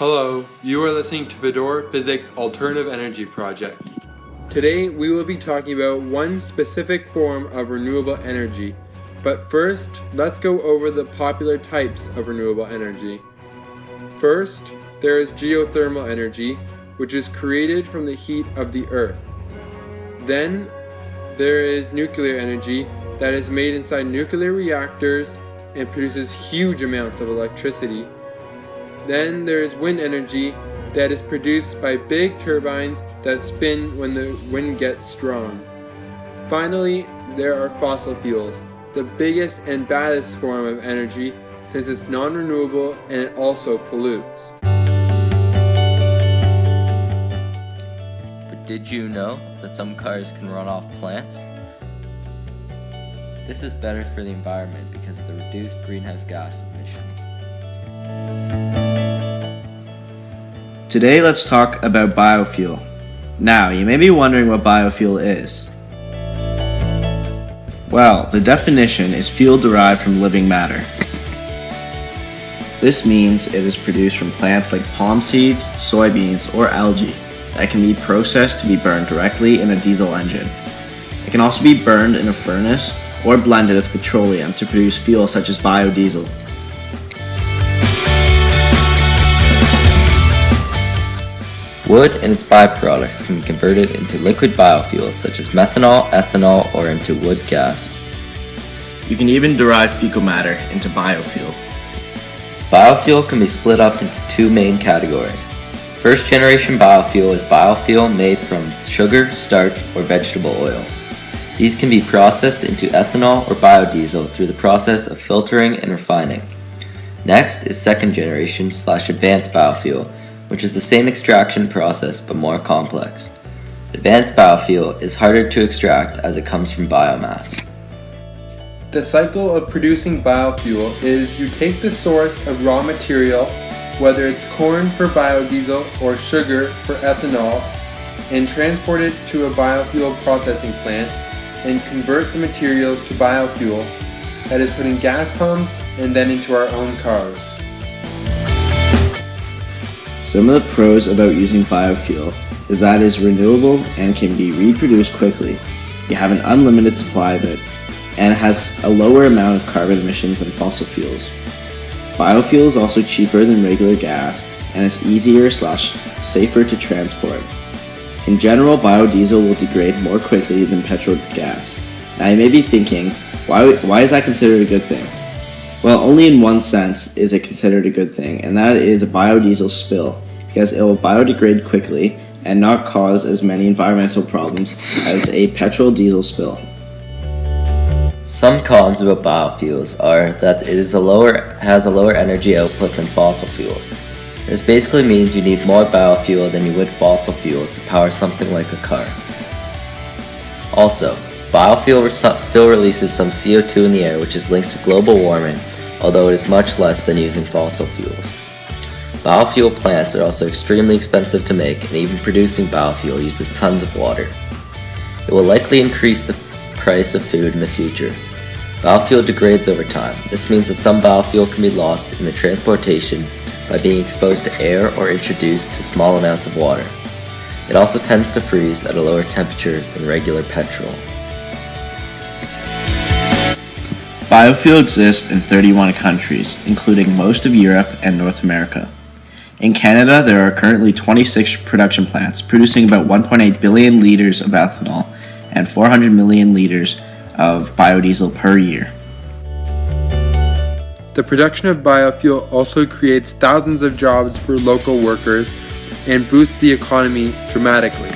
Hello, you are listening to Fedor Physics Alternative Energy Project. Today we will be talking about one specific form of renewable energy, but first let's go over the popular types of renewable energy. First, there is geothermal energy, which is created from the heat of the earth. Then, there is nuclear energy that is made inside nuclear reactors and produces huge amounts of electricity. Then there is wind energy that is produced by big turbines that spin when the wind gets strong. Finally, there are fossil fuels, the biggest and baddest form of energy since it's non-renewable and it also pollutes. But did you know that some cars can run off plants? This is better for the environment because of the reduced greenhouse gas emissions. Today let's talk about biofuel. Now, you may be wondering what biofuel is. Well, the definition is fuel derived from living matter. This means it is produced from plants like palm seeds, soybeans, or algae that can be processed to be burned directly in a diesel engine. It can also be burned in a furnace or blended with petroleum to produce fuel such as biodiesel. Wood and its byproducts can be converted into liquid biofuels such as methanol, ethanol, or into wood gas. You can even derive fecal matter into biofuel. Biofuel can be split up into two main categories. First generation biofuel is biofuel made from sugar, starch, or vegetable oil. These can be processed into ethanol or biodiesel through the process of filtering and refining. Next is second generation / advanced biofuel, which is the same extraction process but more complex. Advanced biofuel is harder to extract as it comes from biomass. The cycle of producing biofuel is you take the source of raw material, whether it's corn for biodiesel or sugar for ethanol, and transport it to a biofuel processing plant and convert the materials to biofuel that is put in gas pumps and then into our own cars. Some of the pros about using biofuel is that it is renewable and can be reproduced quickly. You have an unlimited supply of it, and it has a lower amount of carbon emissions than fossil fuels. Biofuel is also cheaper than regular gas, and it's easier / safer to transport. In general, biodiesel will degrade more quickly than petrol gas. Now you may be thinking, why is that considered a good thing? Well, only in one sense is it considered a good thing, and that is a biodiesel spill, because it will biodegrade quickly and not cause as many environmental problems as a petrol diesel spill. Some cons about biofuels are that it has a lower energy output than fossil fuels. This basically means you need more biofuel than you would fossil fuels to power something like a car. Also, biofuel still releases some CO2 in the air, which is linked to global warming, although it is much less than using fossil fuels. Biofuel plants are also extremely expensive to make, and even producing biofuel uses tons of water. It will likely increase the price of food in the future. Biofuel degrades over time. This means that some biofuel can be lost in the transportation by being exposed to air or introduced to small amounts of water. It also tends to freeze at a lower temperature than regular petrol. Biofuel exists in 31 countries, including most of Europe and North America. In Canada, there are currently 26 production plants producing about 1.8 billion liters of ethanol and 400 million liters of biodiesel per year. The production of biofuel also creates thousands of jobs for local workers and boosts the economy dramatically.